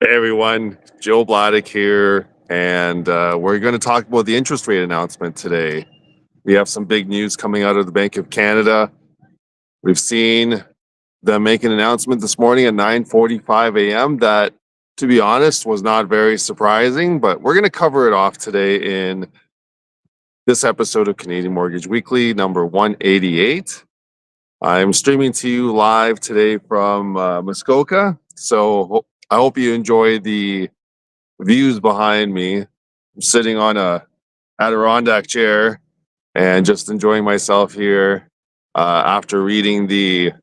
Hey everyone, Joe Bladek here, and we're going to talk about the interest rate announcement today. We have some big news coming out of the Bank of Canada. We've seen them make an announcement this morning at 9:45 a.m. that, to be honest, was not very surprising, but we're going to cover it off today in this episode of Canadian Mortgage Weekly, number 188. I'm streaming to you live today from Muskoka, so I hope you enjoy the views behind me. I'm sitting on a Adirondack chair and just enjoying myself here after reading the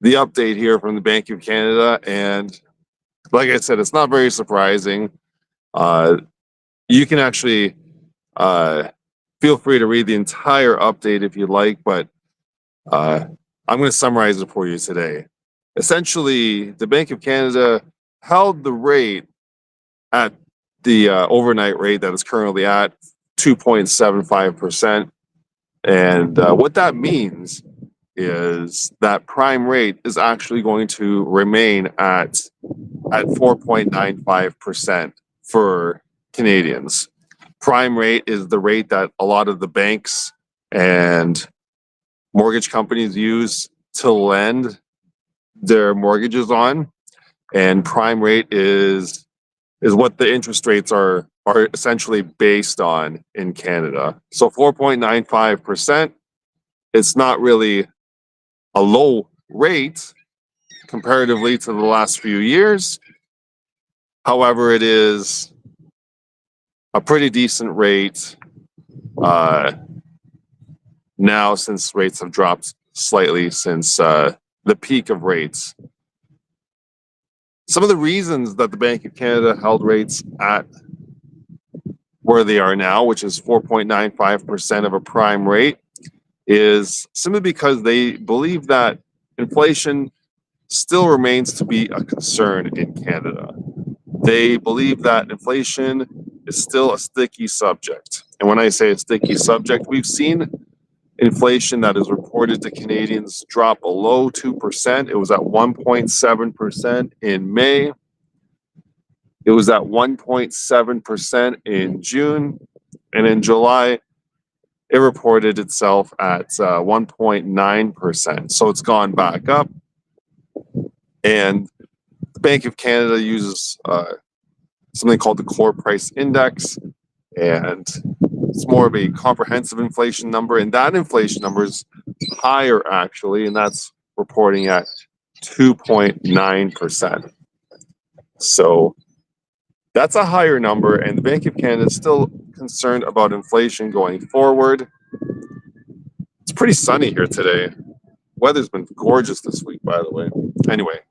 update here from the Bank of Canada. And like I said, it's not very surprising. You can actually feel free to read the entire update if you'd like, but I'm going to summarize it for you today. Essentially, the Bank of Canada held the rate at the overnight rate that is currently at 2.75%. And what that means is that prime rate is actually going to remain at 4.95% for Canadians. Prime rate is the rate that a lot of the banks and mortgage companies use to lend their mortgages on. And prime rate is what the interest rates are essentially based on in Canada. So 4.95%, it's not really a low rate comparatively to the last few years. However, it is a pretty decent rate now, since rates have dropped slightly since the peak of rates. Some of the reasons that the Bank of Canada held rates at where they are now, which is 4.95% of a prime rate, is simply because they believe that inflation still remains to be a concern in Canada. They believe that inflation is still a sticky subject. And when I say a sticky subject, we've seen inflation that is reported to Canadians drop below 2%. It was at 1.7% in May. It was at 1.7% in June. And in July, it reported itself at 1.9%. So it's gone back up. And the Bank of Canada uses something called the core price index. And it's more of a comprehensive inflation number. And that inflation number is higher, actually. And that's reporting at 2.9%. So that's a higher number, and the Bank of Canada is still concerned about inflation going forward. It's pretty sunny here today. Weather's been gorgeous this week, by the way. Anyway,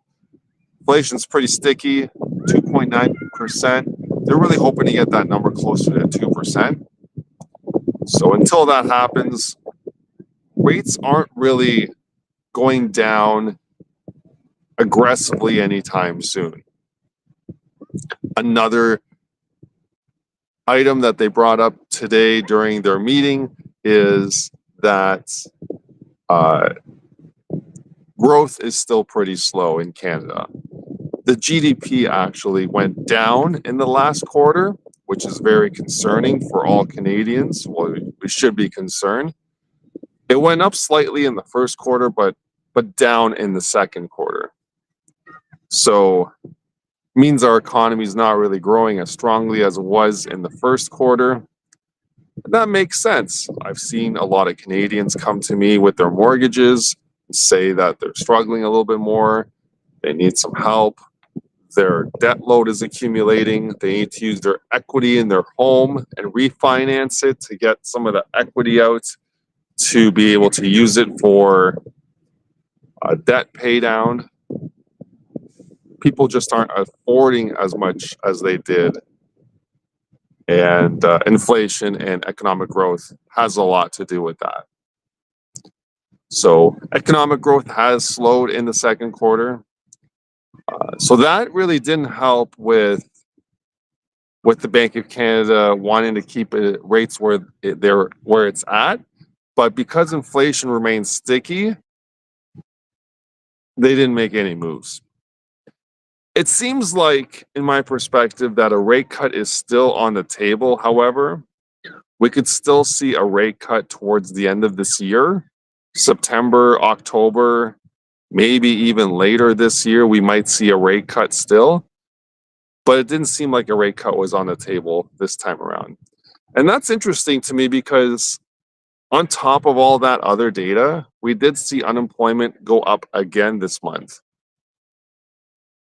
inflation's pretty sticky, 2.9%. They're really hoping to get that number closer to 2%. So until that happens, rates aren't really going down aggressively anytime soon. Another item that they brought up today during their meeting is that growth is still pretty slow in Canada. The GDP actually went down in the last quarter, which is very concerning for all Canadians. Well, we should be concerned. It went up slightly in the first quarter, but down in the second quarter. So means our economy is not really growing as strongly as it was in the first quarter. And that makes sense. I've seen a lot of Canadians come to me with their mortgages, say that they're struggling a little bit more, they need some help, their debt load is accumulating, they need to use their equity in their home and refinance it to get some of the equity out to be able to use it for debt pay down. People just aren't affording as much as they did. And inflation and economic growth has a lot to do with that. So economic growth has slowed in the second quarter. So that really didn't help with the Bank of Canada wanting to keep rates where it's at. But because inflation remains sticky, they didn't make any moves. It seems like, in my perspective, that a rate cut is still on the table. However, we could still see a rate cut towards the end of this year, September, October, maybe even later this year. We might see a rate cut still, but it didn't seem like a rate cut was on the table this time around. And that's interesting to me because on top of all that other data, we did see unemployment go up again this month.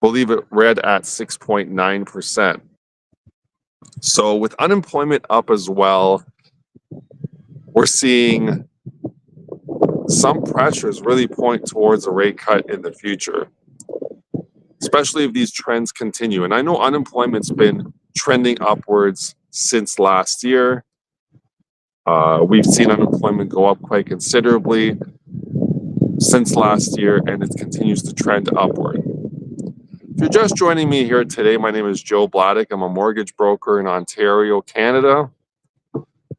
Believe it read at 6.9%. So with unemployment up as well, we're seeing some pressures really point towards a rate cut in the future, especially if these trends continue. And I know unemployment's been trending upwards since last year. We've seen unemployment go up quite considerably since last year, and it continues to trend upward. If you're just joining me here today, my name is Joe Bladek. I'm a mortgage broker in Ontario, Canada.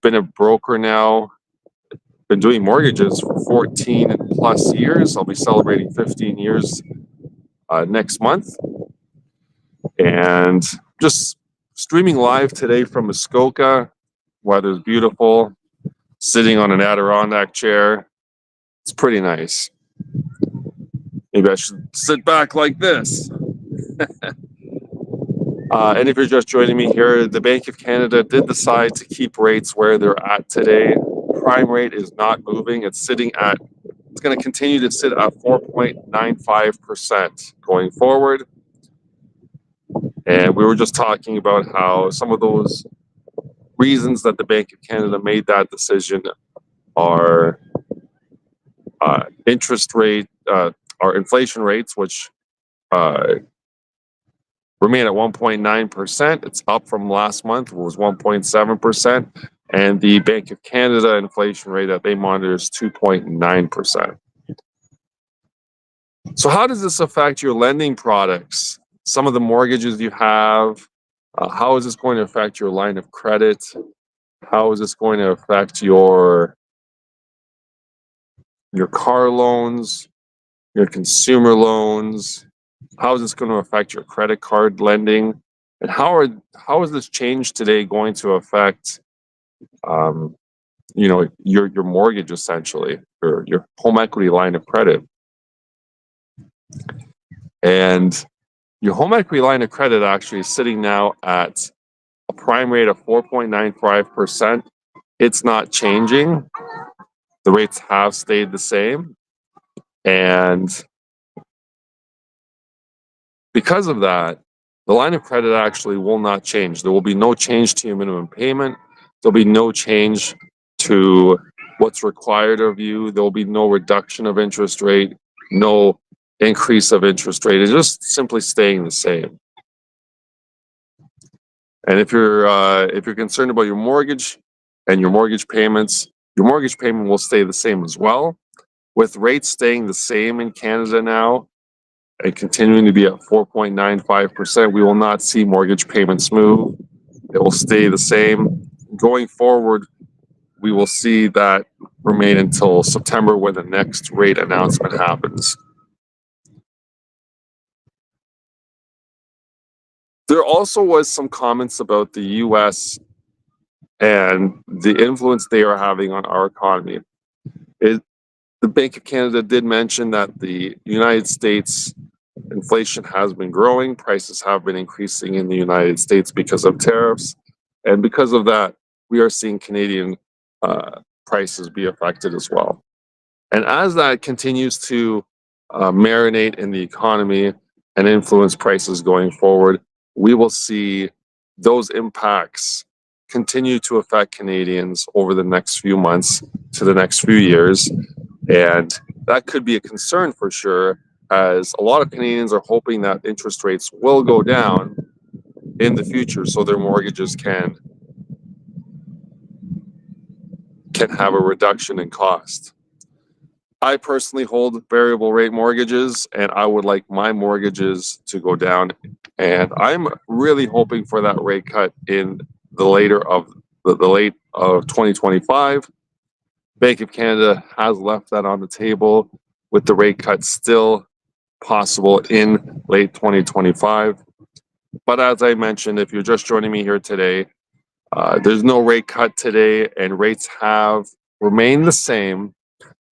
Been a broker now, been doing mortgages for 14 plus years. I'll be celebrating 15 years next month. And just streaming live today from Muskoka. Weather's beautiful. Sitting on an Adirondack chair. It's pretty nice. Maybe I should sit back like this. And if you're just joining me here, the Bank of Canada did decide to keep rates where they're at today. Prime rate is not moving. It's going to continue to sit at 4.95% going forward. And we were just talking about how some of those reasons that the Bank of Canada made that decision are interest rate, are inflation rates, which remain at 1.9%. It's up from last month, it was 1.7%. And the Bank of Canada inflation rate that they monitor is 2.9%. So how does this affect your lending products? Some of the mortgages you have, how is this going to affect your line of credit? How is this going to affect your car loans, your consumer loans? How is this going to affect your credit card lending? And how is this change today going to affect your mortgage, essentially, or your home equity line of credit? And your home equity line of credit actually is sitting now at a prime rate of 4.95%. It's not changing. The rates have stayed the same. And because of that, the line of credit actually will not change. There will be no change to your minimum payment. There'll be no change to what's required of you. There'll be no reduction of interest rate, no increase of interest rate. It's just simply staying the same. And if you're concerned about your mortgage and your mortgage payments, your mortgage payment will stay the same as well. With rates staying the same in Canada now and continuing to be at 4.95%, we will not see mortgage payments move. It will stay the same. Going forward, we will see that remain until September when the next rate announcement happens. There also was some comments about the US and the influence they are having on our economy. The Bank of Canada did mention that the United States inflation has been growing. Prices have been increasing in the United States because of tariffs. And because of that, we are seeing Canadian prices be affected as well. And as that continues to marinate in the economy and influence prices going forward, we will see those impacts continue to affect Canadians over the next few months to the next few years. And that could be a concern for sure, as a lot of Canadians are hoping that interest rates will go down in the future so their mortgages can have a reduction in cost. I personally hold variable rate mortgages, and I would like my mortgages to go down. And I'm really hoping for that rate cut in the late of 2025. Bank of Canada has left that on the table, with the rate cut still possible in late 2025. But as I mentioned, if you're just joining me here today, there's no rate cut today, and rates have remained the same.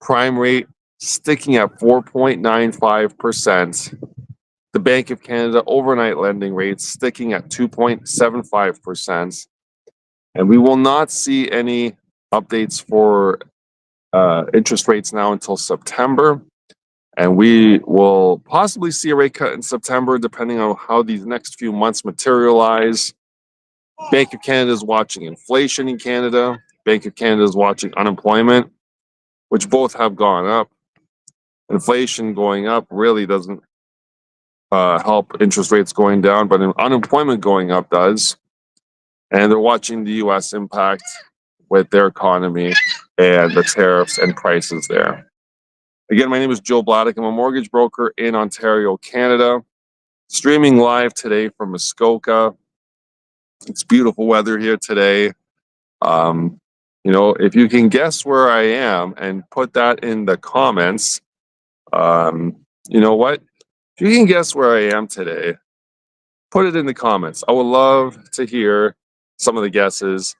Prime rate sticking at 4.95%. The Bank of Canada overnight lending rate sticking at 2.75%. And we will not see any updates for interest rates now until September. And we will possibly see a rate cut in September, depending on how these next few months materialize. Bank of Canada is watching inflation in Canada. Bank of Canada is watching unemployment, which both have gone up. Inflation going up really doesn't help interest rates going down, but unemployment going up does. And they're watching the U.S. impact with their economy and the tariffs and prices there. Again, my name is Joe Bladek. I'm a mortgage broker in Ontario, Canada. Streaming live today from Muskoka. It's beautiful weather here today. If you can guess where I am and put that in the comments, you know what? If you can guess where I am today, put it in the comments. I would love to hear some of the guesses.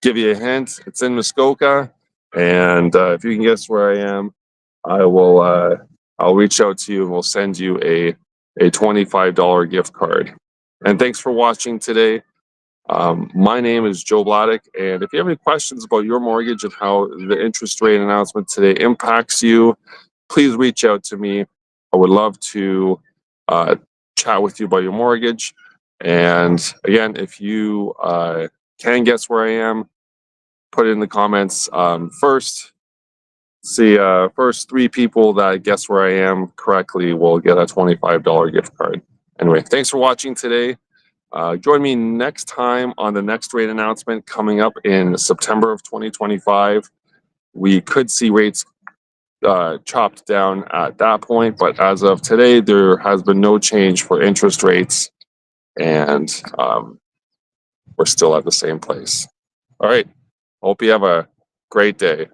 Give you a hint. It's in Muskoka, and if you can guess where I am, I will. I'll reach out to you and we'll send you a $25 gift card. And thanks for watching today. My name is Joe Bladek, and if you have any questions about your mortgage and how the interest rate announcement today impacts you, please reach out to me. I would love to chat with you about your mortgage. And again, if you can guess where I am, put it in the comments. First 3 people that guess where I am correctly will get a $25 gift card. Anyway, thanks for watching today. Join me next time on the next rate announcement coming up in September of 2025. We could see rates chopped down at that point, but as of today, there has been no change for interest rates, and we're still at the same place. All right. Hope you have a great day.